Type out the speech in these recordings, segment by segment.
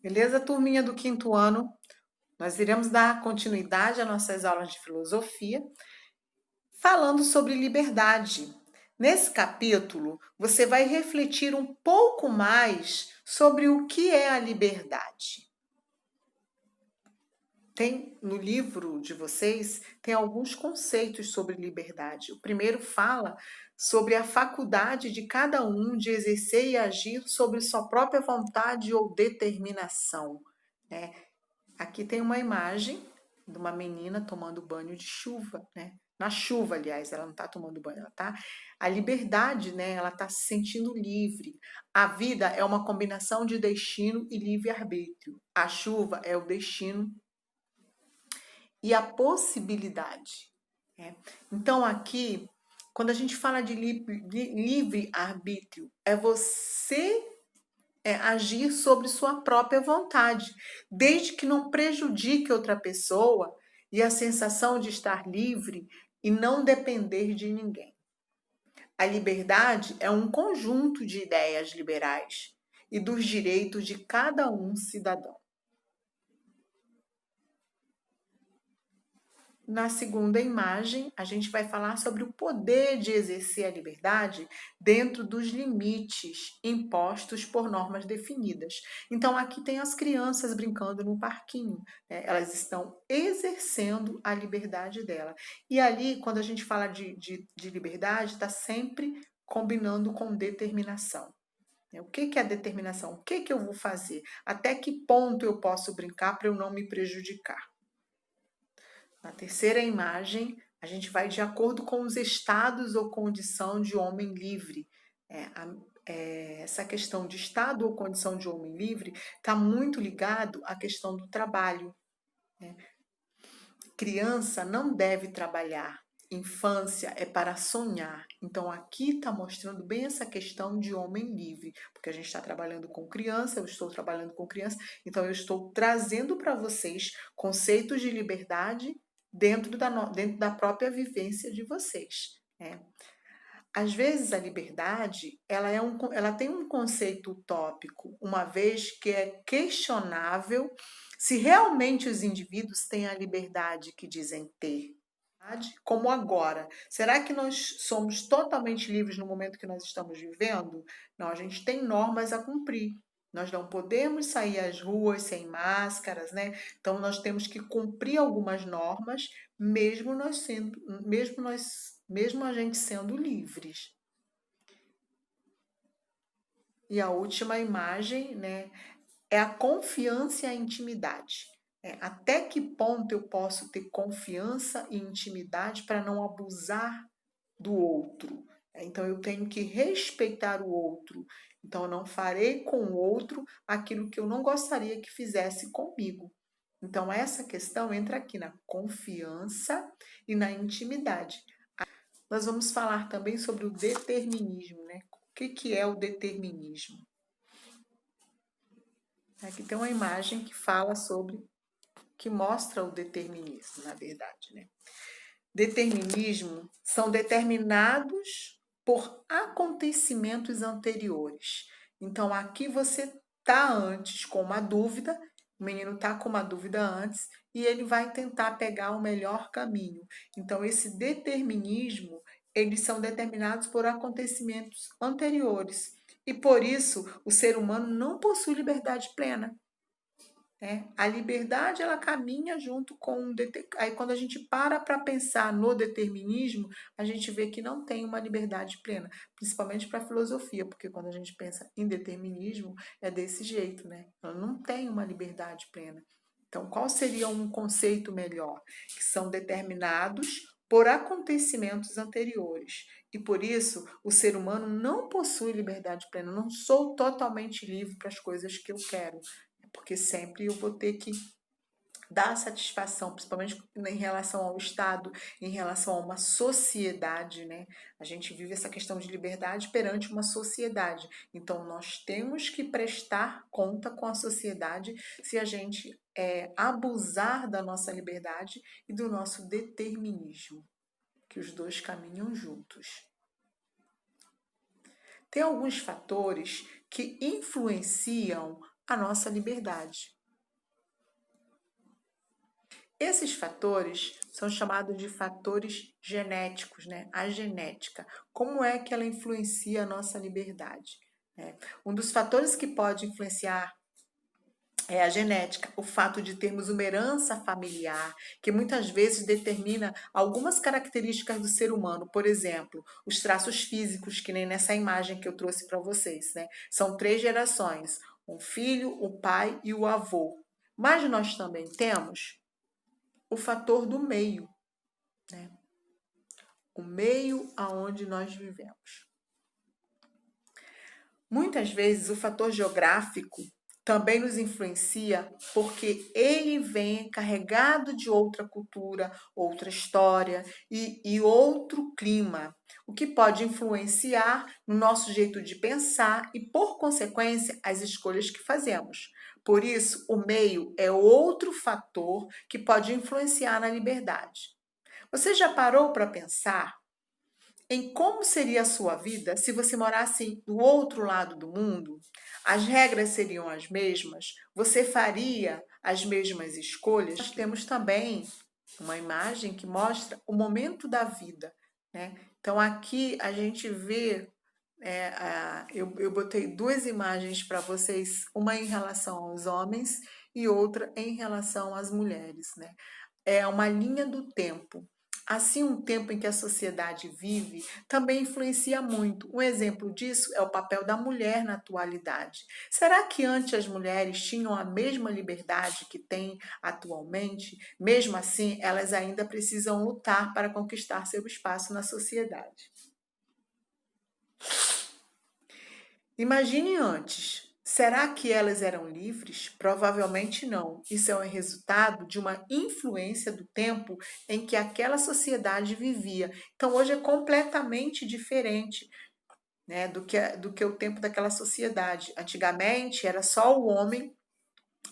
Beleza, turminha do quinto ano? Nós iremos dar continuidade às nossas aulas de filosofia, falando sobre liberdade. Nesse capítulo, você vai refletir um pouco mais sobre o que é a liberdade. Tem no livro de vocês, tem alguns conceitos sobre liberdade. O primeiro fala sobre a faculdade de cada um de exercer e agir sobre sua própria vontade ou determinação, né? Aqui tem uma imagem de uma menina tomando banho de chuva, né? Na chuva, aliás, ela não está tomando banho, ela tá. A liberdade, né? Ela está se sentindo livre. A vida é uma combinação de destino e livre-arbítrio. A chuva é o destino e a possibilidade, né? Então, aqui, quando a gente fala de livre-arbítrio, é você agir sobre sua própria vontade, desde que não prejudique outra pessoa e a sensação de estar livre e não depender de ninguém. A liberdade é um conjunto de ideias liberais e dos direitos de cada um cidadão. Na segunda imagem, a gente vai falar sobre o poder de exercer a liberdade dentro dos limites impostos por normas definidas. Então, aqui tem as crianças brincando no parquinho, né? Elas estão exercendo a liberdade dela. E ali, quando a gente fala de liberdade, está sempre combinando com determinação. O que é determinação? O que eu vou fazer? Até que ponto eu posso brincar para eu não me prejudicar? Na terceira imagem, a gente vai de acordo com os estados ou condição de homem livre. Essa questão de estado ou condição de homem livre está muito ligado à questão do trabalho, né? Criança não deve trabalhar. Infância é para sonhar. Então, aqui está mostrando bem essa questão de homem livre, porque a gente está trabalhando com criança, eu estou trabalhando com criança, então eu estou trazendo para vocês conceitos de liberdade dentro da própria vivência de vocês, né? Às vezes a liberdade ela tem um conceito utópico, uma vez que é questionável se realmente os indivíduos têm a liberdade que dizem ter. Como agora. Será que nós somos totalmente livres no momento que nós estamos vivendo? Não, a gente tem normas a cumprir. Nós não podemos sair às ruas sem máscaras, né? Então nós temos que cumprir algumas normas, mesmo a gente sendo livres. E a última imagem, né, é a confiança e a intimidade. Até que ponto eu posso ter confiança e intimidade para não abusar do outro? Então eu tenho que respeitar o outro. Então eu não farei com o outro aquilo que eu não gostaria que fizesse comigo. Então essa questão entra aqui na confiança e na intimidade. Nós vamos falar também sobre o determinismo, né? O que é o determinismo? Aqui tem uma imagem que fala sobre, que mostra o determinismo, na verdade, né? Determinismo são determinados por acontecimentos anteriores. Então, aqui você está antes com uma dúvida, o menino está com uma dúvida antes e ele vai tentar pegar o melhor caminho. Então, esse determinismo, eles são determinados por acontecimentos anteriores. E por isso, o ser humano não possui liberdade plena. A liberdade ela caminha junto com aí quando a gente para pensar no determinismo, a gente vê que não tem uma liberdade plena, principalmente para a filosofia, porque quando a gente pensa em determinismo é desse jeito, né? Ela não tem uma liberdade plena. Então, qual seria um conceito melhor? Que são determinados por acontecimentos anteriores. E por isso, o ser humano não possui liberdade plena. Eu não sou totalmente livre para as coisas que eu quero, porque sempre eu vou ter que dar satisfação, principalmente em relação ao Estado, em relação a uma sociedade, né? A gente vive essa questão de liberdade perante uma sociedade. Então, nós temos que prestar conta com a sociedade se a gente abusar da nossa liberdade e do nosso determinismo, que os dois caminham juntos. Tem alguns fatores que influenciam a nossa liberdade. Esses fatores são chamados de fatores genéticos, né? A genética. Como é que ela influencia a nossa liberdade? Um dos fatores que pode influenciar é a genética, o fato de termos uma herança familiar, que muitas vezes determina algumas características do ser humano. Por exemplo, os traços físicos, que nem nessa imagem que eu trouxe para vocês, né? São 3 gerações: o filho, o pai e o avô. Mas nós também temos o fator do meio, né? O meio aonde nós vivemos. Muitas vezes o fator geográfico também nos influencia porque ele vem carregado de outra cultura, outra história e outro clima, o que pode influenciar no nosso jeito de pensar e, por consequência, as escolhas que fazemos. Por isso, o meio é outro fator que pode influenciar na liberdade. Você já parou para pensar em como seria a sua vida se você morasse do outro lado do mundo? As regras seriam as mesmas? Você faria as mesmas escolhas? Nós temos também uma imagem que mostra o momento da vida, né? Então aqui a gente vê, eu botei 2 imagens para vocês, uma em relação aos homens e outra em relação às mulheres, né? É uma linha do tempo. Assim, um tempo em que a sociedade vive também influencia muito. Um exemplo disso é o papel da mulher na atualidade. Será que antes as mulheres tinham a mesma liberdade que têm atualmente? Mesmo assim, elas ainda precisam lutar para conquistar seu espaço na sociedade. Imagine antes. Será que elas eram livres? Provavelmente não. Isso é o resultado de uma influência do tempo em que aquela sociedade vivia. Então, hoje é completamente diferente, né, do que o tempo daquela sociedade. Antigamente, era só o homem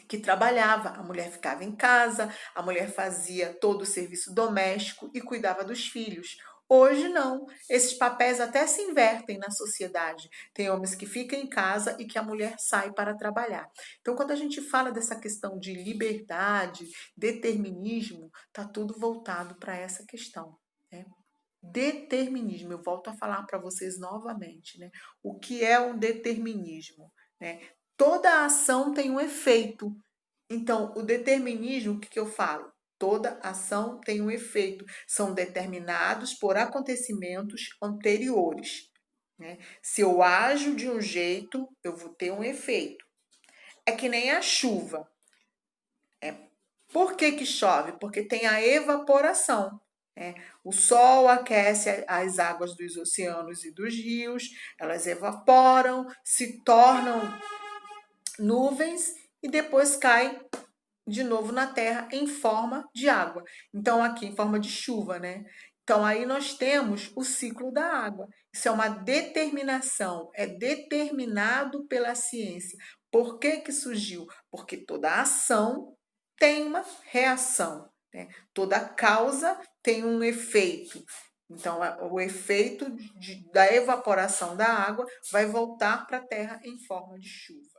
que trabalhava, a mulher ficava em casa, a mulher fazia todo o serviço doméstico e cuidava dos filhos. Hoje não, esses papéis até se invertem na sociedade. Tem homens que ficam em casa e que a mulher sai para trabalhar. Então, quando a gente fala dessa questão de liberdade, determinismo, está tudo voltado para essa questão, né? Determinismo, eu volto a falar para vocês novamente, né? O que é um determinismo, né? Toda ação tem um efeito. Então, o determinismo, o que eu falo? Toda ação tem um efeito. São determinados por acontecimentos anteriores, né? Se eu ajo de um jeito, eu vou ter um efeito. É que nem a chuva. Por que chove? Porque tem a evaporação. O sol aquece as águas dos oceanos e dos rios, elas evaporam, se tornam nuvens e depois caem de novo na terra em forma de água. Então, aqui em forma de chuva, né? Então, aí nós temos o ciclo da água. Isso é uma determinação, é determinado pela ciência. Por que que surgiu? Porque toda ação tem uma reação, né? Toda causa tem um efeito. Então, o efeito da evaporação da água vai voltar para a terra em forma de chuva.